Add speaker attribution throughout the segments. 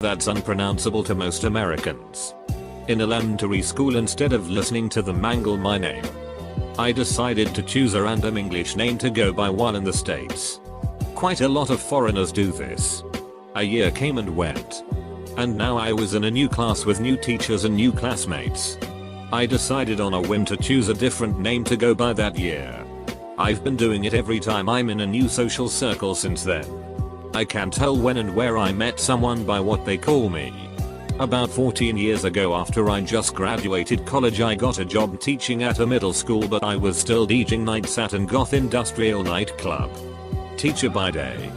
Speaker 1: that's unpronounceable to most Americans. In elementary school, instead of listening to them mangle my name, I decided to choose a random English name to go by while in the States. Quite a lot of foreigners do this. A year came and went, and now I was in a new class with new teachers and new classmates. I decided on a whim to choose a different name to go by that year. I've been doing it every time I'm in a new social circle since then. I can tell when and where I met someone by what they call me. About 14 years ago, after I just graduated college, I got a job teaching at a middle school, but I was still DJing nights at an goth industrial nightclub. Teacher by day,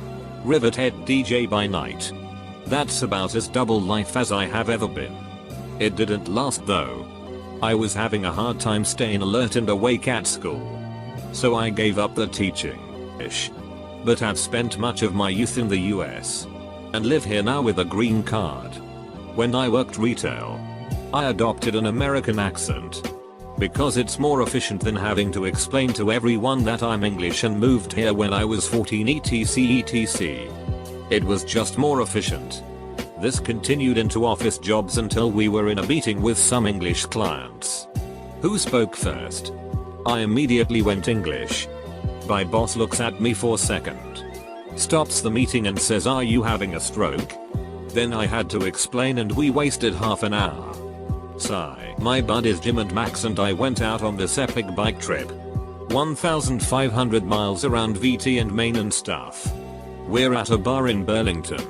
Speaker 1: rivethead DJ by night. That's about as double life as I have ever been. It didn't last though. I was having a hard time staying alert and awake at school, so I gave up the teaching-ish. But I've spent much of my youth in the US and live here now with a green card. When I worked retail, I adopted an American accent because it's more efficient than having to explain to everyone that I'm English and moved here when I was 14 etc. It was just more efficient. This continued into office jobs until we were in a meeting with some English clients. Who spoke first? I immediately went English. My boss looks at me for a second, stops the meeting and says, "Are you having a stroke?" Then I had to explain and we wasted half an hour. Sigh. My buddies Jim and Max and I went out on this epic bike trip. 1,500 miles around VT and Maine and stuff. We're at a bar in Burlington,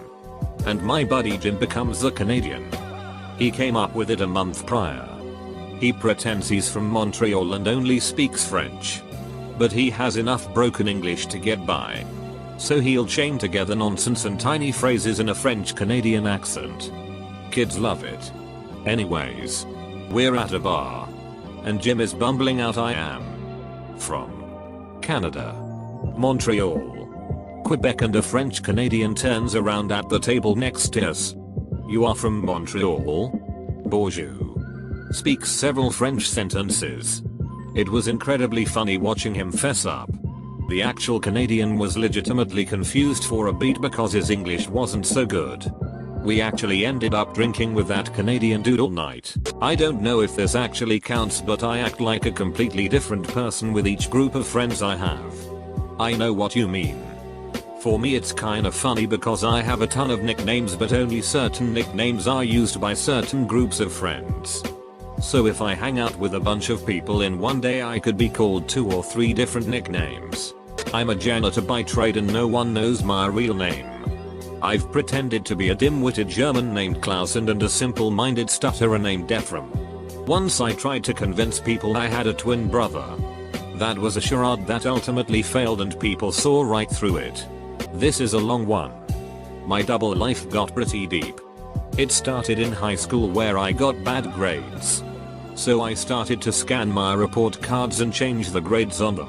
Speaker 1: and my buddy Jim becomes the Canadian. He came up with it a month prior. He pretends he's from Montreal and only speaks French, but he has enough broken English to get by. So he'll chain together nonsense and tiny phrases in a French Canadian accent. Kids love it. Anyways, we're at a bar, and Jim is bumbling out, "I am from Canada, Montreal, Quebec," and a French Canadian turns around at the table next to us. "You are from Montreal? Bonjour." Speaks several French sentences. It was incredibly funny watching him fess up. The actual Canadian was legitimately confused for a beat because his English wasn't so good. We actually ended up drinking with that Canadian dude all night. I don't know if this actually counts, but I act like a completely different person with each group of friends I have. I know what you mean. For me it's kinda funny because I have a ton of nicknames, but only certain nicknames are used by certain groups of friends. So if I hang out with a bunch of people in one day, I could be called 2 or 3 different nicknames. I'm a janitor by trade and no one knows my real name. I've pretended to be a dim-witted German named Klaus and a simple-minded stutterer named Ephraim. Once I tried to convince people I had a twin brother. That was a charade that ultimately failed and people saw right through it. This is a long one. My double life got pretty deep. It started in high school where I got bad grades. So I started to scan my report cards and change the grades on them.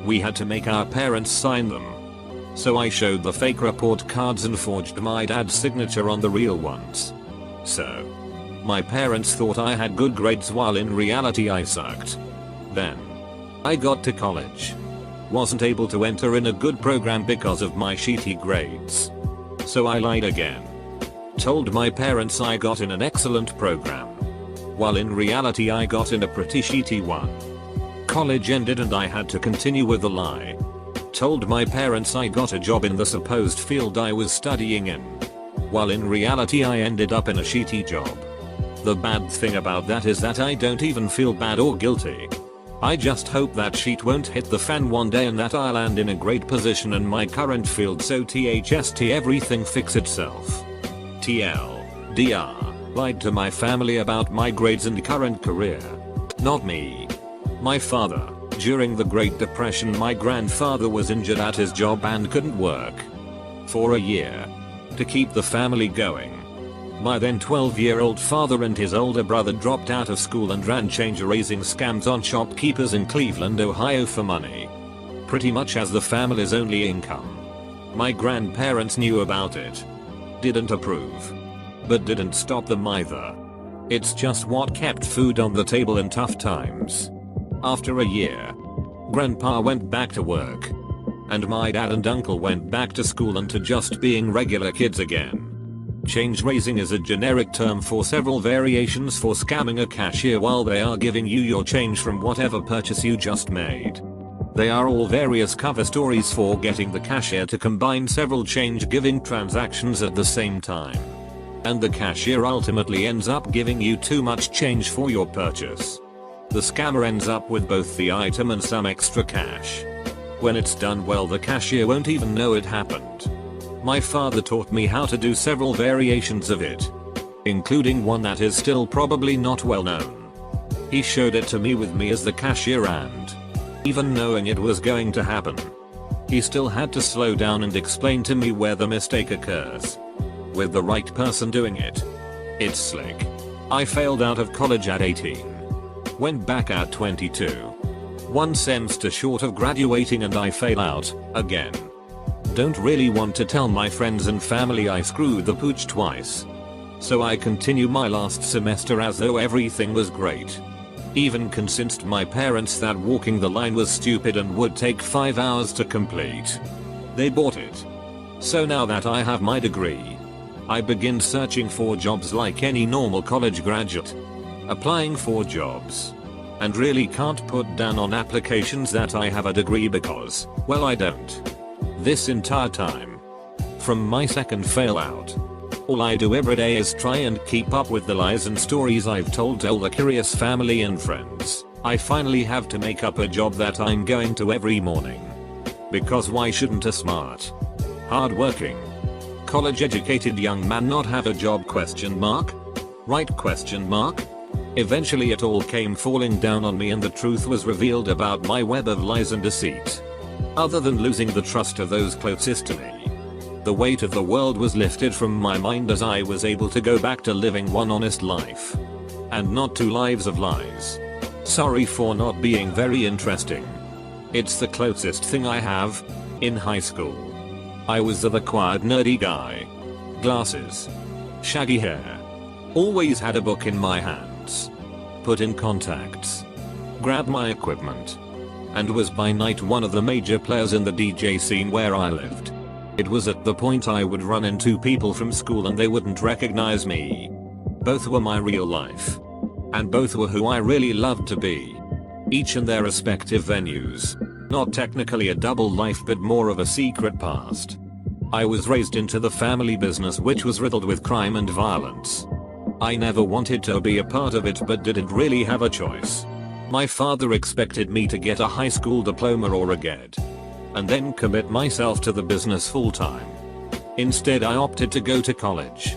Speaker 1: We had to make our parents sign them. So I showed the fake report cards and forged my dad's signature on the real ones. So my parents thought I had good grades while in reality I sucked. Then I got to college. Wasn't able to enter in a good program because of my shitty grades. So I lied again. Told my parents I got in an excellent program, while in reality I got in a pretty shitty one. College ended and I had to continue with the lie. Told my parents I got a job in the supposed field I was studying in, while in reality I ended up in a shitty job. The bad thing about that is that I don't even feel bad or guilty. I just hope that shit won't hit the fan one day and that I'll land in a great position in my current field, so THST everything fix itself. TLDR, lied to my family about my grades and current career. Not me. My father. During the Great Depression, my grandfather was injured at his job and couldn't work for a year to keep the family going. My then 12-year-old father and his older brother dropped out of school and ran change-raising scams on shopkeepers in Cleveland, Ohio for money. Pretty much as the family's only income. My grandparents knew about it. Didn't approve. But didn't stop them either. It's just what kept food on the table in tough times. After a year, Grandpa went back to work. And my dad and uncle went back to school and to just being regular kids again. Change raising is a generic term for several variations for scamming a cashier while they are giving you your change from whatever purchase you just made. They are all various cover stories for getting the cashier to combine several change-giving transactions at the same time. And the cashier ultimately ends up giving you too much change for your purchase. The scammer ends up with both the item and some extra cash. When it's done well, the cashier won't even know it happened. My father taught me how to do several variations of it, including one that is still probably not well known. He showed it to me with me as the cashier, and even knowing it was going to happen, he still had to slow down and explain to me where the mistake occurs. With the right person doing it, it's slick. I failed out of college at 18. Went back at 22. One semester short of graduating and I fail out again. Don't really want to tell my friends and family I screwed the pooch twice. So I continue my last semester as though everything was great. Even convinced my parents that walking the line was stupid and would take 5 hours to complete. They bought it. So now that I have my degree, I begin searching for jobs like any normal college graduate. Applying for jobs. And really can't put down on applications that I have a degree because, well, I don't. This entire time. From my second fail out. All I do every day is try and keep up with the lies and stories I've told to all the curious family and friends. I finally have to make up a job that I'm going to every morning. Because why shouldn't a smart, hard-working, college-educated young man not have a job ? Right ? Eventually it all came falling down on me and the truth was revealed about my web of lies and deceit. Other than losing the trust of those closest to me, the weight of the world was lifted from my mind as I was able to go back to living one honest life. And not 2 lives of lies. Sorry for not being very interesting. It's the closest thing I have. In high school, I was the quiet nerdy guy. Glasses. Shaggy hair. Always had a book in my hands. Put in contacts. Grabbed my equipment. And was by night one of the major players in the DJ scene where I lived. It was at the point I would run into people from school and they wouldn't recognize me. Both were my real life. And both were who I really loved to be. Each in their respective venues. Not technically a double life but more of a secret past. I was raised into the family business which was riddled with crime and violence. I never wanted to be a part of it but didn't really have a choice. My father expected me to get a high school diploma or a GED. And then commit myself to the business full time. Instead I opted to go to college.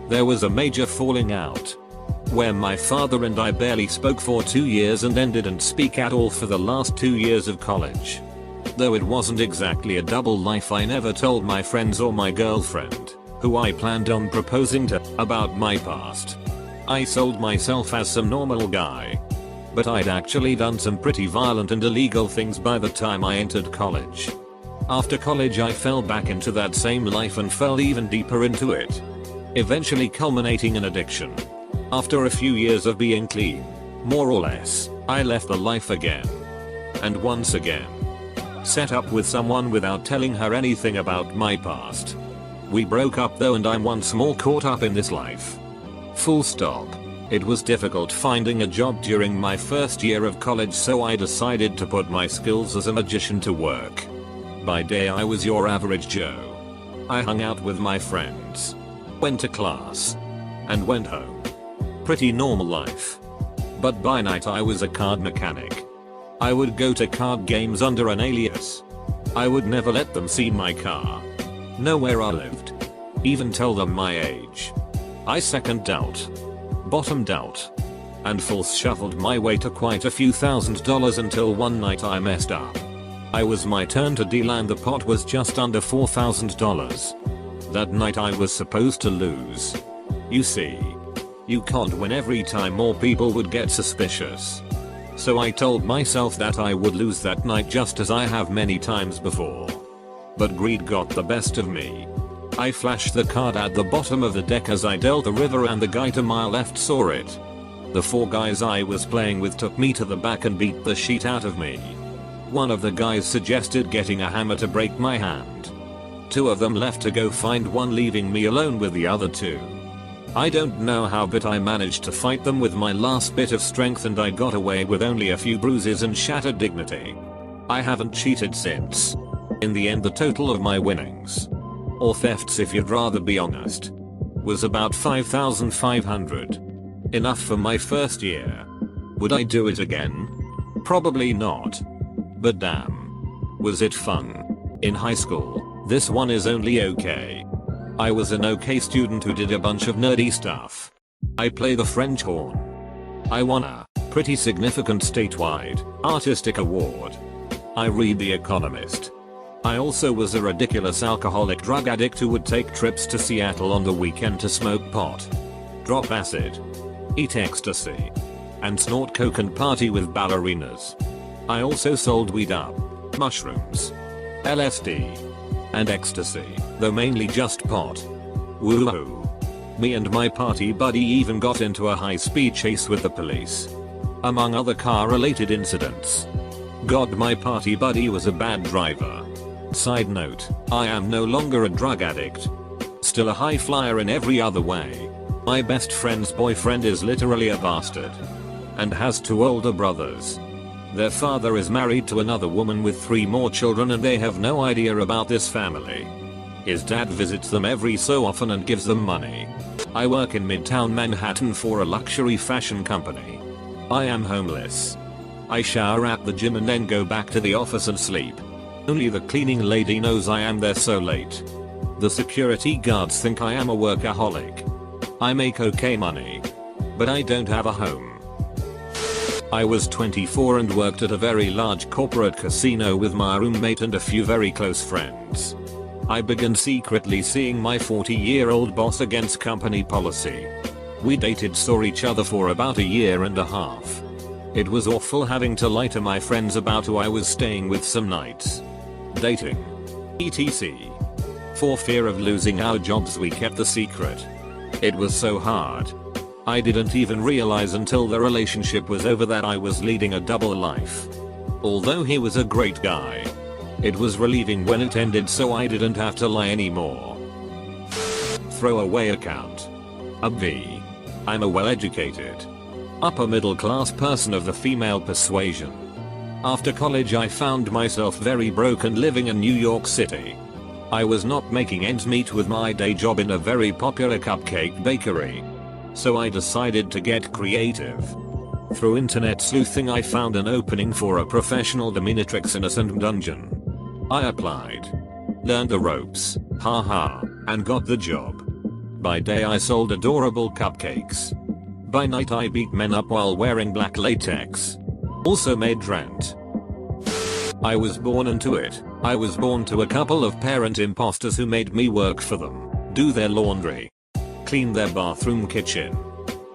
Speaker 1: There was a major falling out. Where my father and I barely spoke for 2 years and then didn't speak at all for the last 2 years of college. Though it wasn't exactly a double life, I never told my friends or my girlfriend, who I planned on proposing to, about my past. I sold myself as some normal guy. But I'd actually done some pretty violent and illegal things by the time I entered college. After college I fell back into that same life and fell even deeper into it. Eventually culminating in addiction. After a few years of being clean, more or less, I left the life again. And once again. Set up with someone without telling her anything about my past. We broke up though and I'm once more caught up in this life. Full stop. It was difficult finding a job during my first year of college, so I decided to put my skills as a magician to work. By day I was your average Joe. I hung out with my friends. Went to class. And went home. Pretty normal life. But by night I was a card mechanic. I would go to card games under an alias. I would never let them see my car. Know where I lived. Even tell them my age. I second out. Bottomed out. And false shuffled my way to quite a few $1,000s until one night I messed up. I was my turn to deal and the pot was just under $4,000. That night I was supposed to lose. You see. You can't win every time or people would get suspicious. So I told myself that I would lose that night just as I have many times before. But greed got the best of me. I flashed the card at the bottom of the deck as I dealt the river and the guy to my left saw it. The 4 guys I was playing with took me to the back and beat the shit out of me. One of the guys suggested getting a hammer to break my hand. Two of them left to go find one, leaving me alone with the other two. I don't know how, but I managed to fight them with my last bit of strength, and I got away with only a few bruises and shattered dignity. I haven't cheated since. In the end, the total of my winnings, or thefts if you'd rather be honest, was about 5,500. Enough for my first year. Would I do it again? Probably not. But damn, was it fun. In high school, this one is only okay. I was an okay student who did a bunch of nerdy stuff. I play the French horn. I won a pretty significant statewide artistic award. I read The Economist. I also was a ridiculous alcoholic drug addict who would take trips to Seattle on the weekend to smoke pot, drop acid, eat ecstasy, and snort coke and party with ballerinas. I also sold weed up, mushrooms, LSD, and ecstasy, though mainly just pot. Woohoo. Me and my party buddy even got into a high-speed chase with the police, among other car-related incidents. God, my party buddy was a bad driver. Side note, I am no longer a drug addict. Still a high flyer in every other way. My best friend's boyfriend is literally a bastard, and has 2 older brothers. Their father is married to another woman with 3 more children, and they have no idea about this family. His dad visits them every so often and gives them money. I work in Midtown Manhattan for a luxury fashion company. I am homeless. I shower at the gym and then go back to the office and sleep. Only the cleaning lady knows I am there so late. The security guards think I am a workaholic. I make okay money, but I don't have a home. I was 24 and worked at a very large corporate casino with my roommate and a few very close friends. I began secretly seeing my 40-year-old boss against company policy. We dated, saw each other for about a year and a half. It was awful having to lie to my friends about who I was staying with some nights. Dating, etc. For fear of losing our jobs, we kept the secret. It was so hard. I didn't even realize until the relationship was over that I was leading a double life. Although he was a great guy, it was relieving when it ended so I didn't have to lie anymore. Throwaway account. B. I'm a well-educated, upper middle class person of the female persuasion. After college I found myself very broke and living in New York City. I was not making ends meet with my day job in a very popular cupcake bakery. So I decided to get creative. Through internet sleuthing I found an opening for a professional dominatrix innocent dungeon. I applied, learned the ropes, haha, and got the job. By day I sold adorable cupcakes. By night I beat men up while wearing black latex. Also made rent. I was born into it. I was born to a couple of parent imposters who made me work for them, do their laundry, clean their bathroom, kitchen,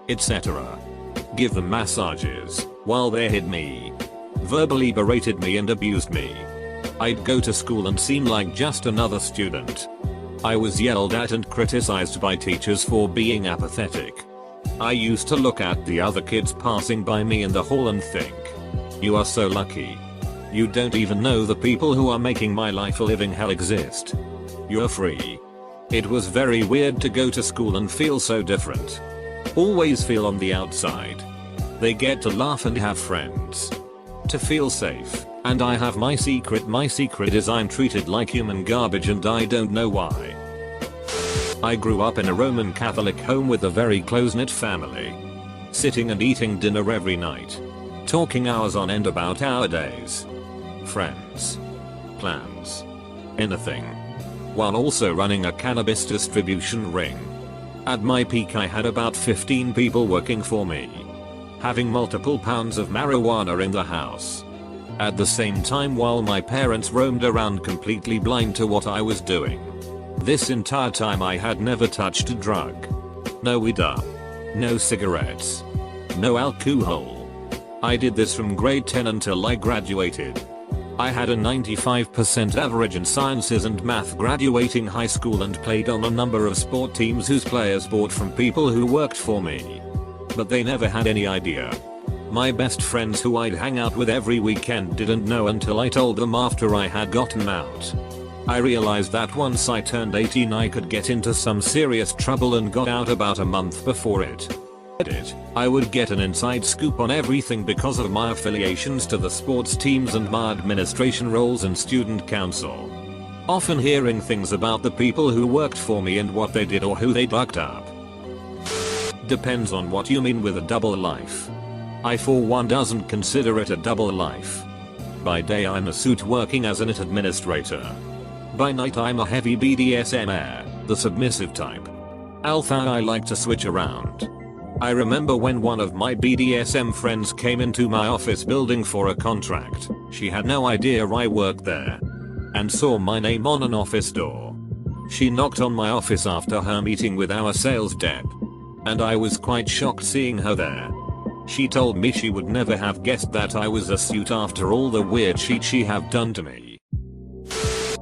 Speaker 1: etc. Give them massages while they hit me, verbally berated me and abused me. I'd go to school and seem like just another student. I was yelled at and criticized by teachers for being apathetic. I used to look at the other kids passing by me in the hall and think, you are so lucky. You don't even know the people who are making my life a living hell exist. You're free. It was very weird to go to school and feel so different. Always feel on the outside. They get to laugh and have friends. To feel safe. And I have my secret. My secret is I'm treated like human garbage and I don't know why. I grew up in a Roman Catholic home with a very close-knit family. Sitting and eating dinner every night. Talking hours on end about our days. Friends. Plans. Anything. While also running a cannabis distribution ring. At my peak I had about 15 people working for me. Having multiple pounds of marijuana in the house. At the same time while my parents roamed around completely blind to what I was doing. This entire time I had never touched a drug. No weed up. No cigarettes. No alcohol. I did this from grade 10 until I graduated. I had a 95% average in sciences and math graduating high school and played on a number of sport teams whose players bought from people who worked for me. But they never had any idea. My best friends who I'd hang out with every weekend didn't know until I told them after I had gotten out. I realized that once I turned 18 I could get into some serious trouble and got out about a month before it. I would get an inside scoop on everything because of my affiliations to the sports teams and my administration roles in student council. Often hearing things about the people who worked for me and what they did or who they dug up. Depends on what you mean with a double life. I for one doesn't consider it a double life. By day I'm a suit working as an IT administrator. By night I'm a heavy BDSMer, the submissive type. Alpha I like to switch around. I remember when one of my BDSM friends came into my office building for a contract. She had no idea I worked there. And saw my name on an office door. She knocked on my office after her meeting with our sales dep. And I was quite shocked seeing her there. She told me she would never have guessed that I was a suit after all the weird shit she have done to me.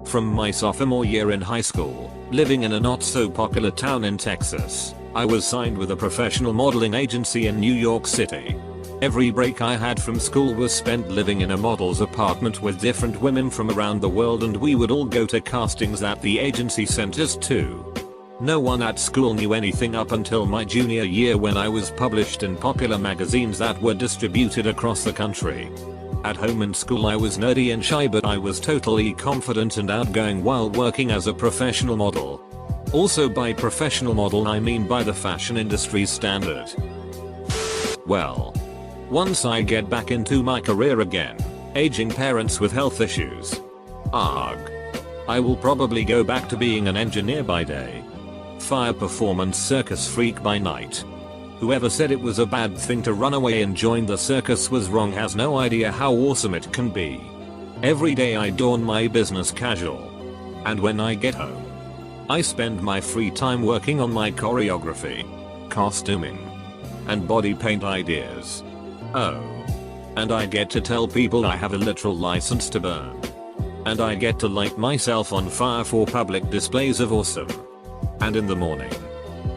Speaker 1: From my sophomore year in high school, living in a not so popular town in Texas, I was signed with a professional modeling agency in New York City. Every break I had from school was spent living in a model's apartment with different women from around the world, and we would all go to castings that the agency sent us to. No one at school knew anything up until my junior year when I was published in popular magazines that were distributed across the country. At home and school I was nerdy and shy, but I was totally confident and outgoing while working as a professional model. Also by professional model I mean by the fashion industry's standard. Well, once I get back into my career again, aging parents with health issues. Arg. I will probably go back to being an engineer by day. Fire performance circus freak by night. Whoever said it was a bad thing to run away and join the circus was wrong, has no idea how awesome it can be. Every day I don my business casual. And when I get home, I spend my free time working on my choreography, costuming, and body paint ideas. Oh. And I get to tell people I have a literal license to burn. And I get to light myself on fire for public displays of awesome. And in the morning,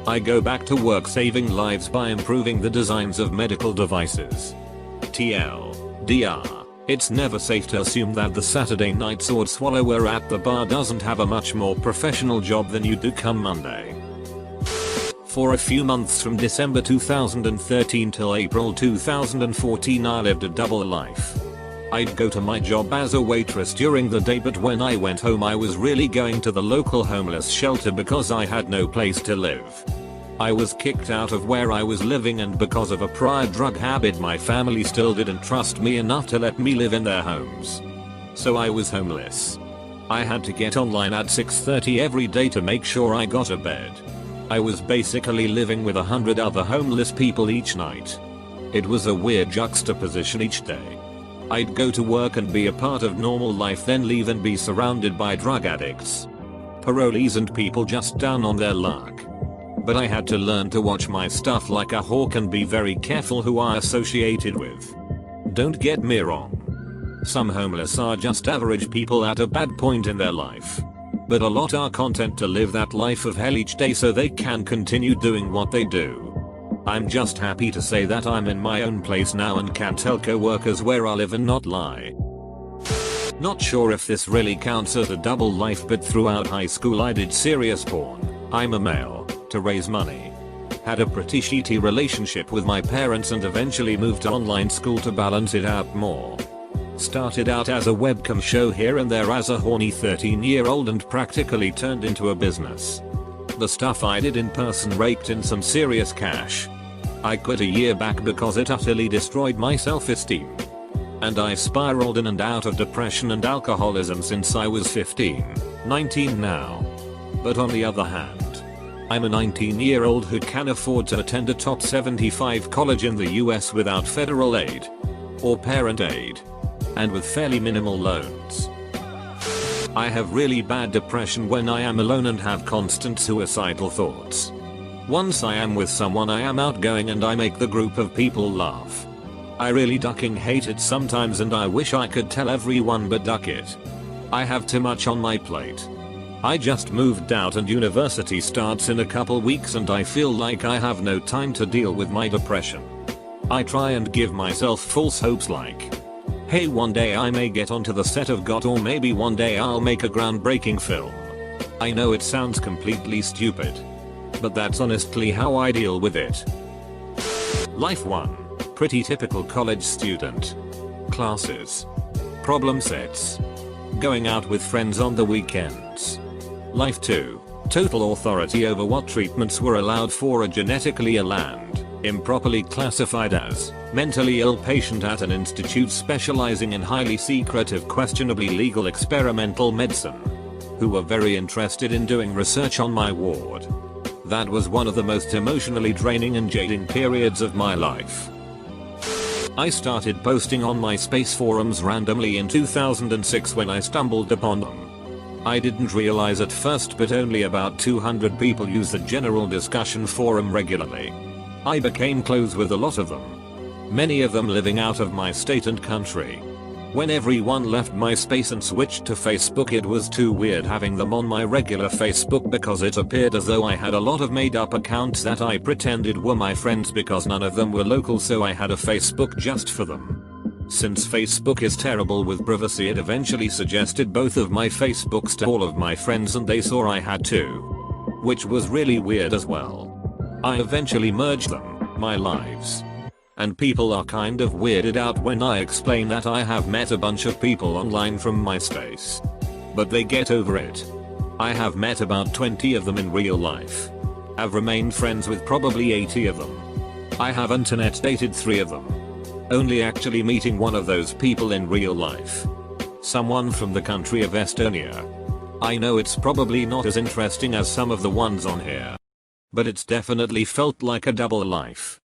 Speaker 1: I go back to work saving lives by improving the designs of medical devices. TLDR, it's never safe to assume that the Saturday night sword swallower at the bar doesn't have a much more professional job than you do come Monday. For a few months from December 2013 till April 2014 I lived a double life. I'd go to my job as a waitress during the day, but when I went home I was really going to the local homeless shelter because I had no place to live. I was kicked out of where I was living, and because of a prior drug habit my family still didn't trust me enough to let me live in their homes. So I was homeless. I had to get online at 6:30 every day to make sure I got a bed. I was basically living with 100 other homeless people each night. It was a weird juxtaposition each day. I'd go to work and be a part of normal life, then leave and be surrounded by drug addicts, parolees and people just down on their luck. But I had to learn to watch my stuff like a hawk and be very careful who I associated with. Don't get me wrong. Some homeless are just average people at a bad point in their life. But a lot are content to live that life of hell each day so they can continue doing what they do. I'm just happy to say that I'm in my own place now and can tell co-workers where I live and not lie. Not sure if this really counts as a double life, but throughout high school I did serious porn. I'm a male, to raise money. Had a pretty shitty relationship with my parents and eventually moved to online school to balance it out more. Started out as a webcam show here and there as a horny 13-year-old and practically turned into a business. The stuff I did in person raked in some serious cash. I quit a year back because it utterly destroyed my self-esteem. And I spiraled in and out of depression and alcoholism since I was 15, 19 now. But on the other hand, I'm a 19-year-old who can afford to attend a top 75 college in the US without federal aid or parent aid, and with fairly minimal loans. I have really bad depression when I am alone and have constant suicidal thoughts. Once I am with someone I am outgoing and I make the group of people laugh. I really ducking hate it sometimes and I wish I could tell everyone, but duck it. I have too much on my plate. I just moved out and university starts in a couple weeks and I feel like I have no time to deal with my depression. I try and give myself false hopes like, Hey, one day I may get onto the set of GOT, or maybe one day I'll make a groundbreaking film. I know it sounds completely stupid, but that's honestly how I deal with it. Life 1. Pretty typical college student. Classes. Problem sets. Going out with friends on the weekends. Life 2. Total authority over what treatments were allowed for a genetically ill, improperly classified as, mentally ill patient at an institute specializing in highly secretive, questionably legal experimental medicine, who were very interested in doing research on my ward. That was one of the most emotionally draining and jading periods of my life. I started posting on MySpace forums randomly in 2006 when I stumbled upon them. I didn't realize at first, but only about 200 people use the general discussion forum regularly. I became close with a lot of them, many of them living out of my state and country. When everyone left MySpace and switched to Facebook, it was too weird having them on my regular Facebook because it appeared as though I had a lot of made up accounts that I pretended were my friends because none of them were local, so I had a Facebook just for them. Since Facebook is terrible with privacy, it eventually suggested both of my Facebooks to all of my friends and they saw I had two, which was really weird as well. I eventually merged them, my lives. And people are kind of weirded out when I explain that I have met a bunch of people online from MySpace. But they get over it. I have met about 20 of them in real life. I've remained friends with probably 80 of them. I have internet dated 3 of them. Only actually meeting one of those people in real life. Someone from the country of Estonia. I know it's probably not as interesting as some of the ones on here, but it's definitely felt like a double life.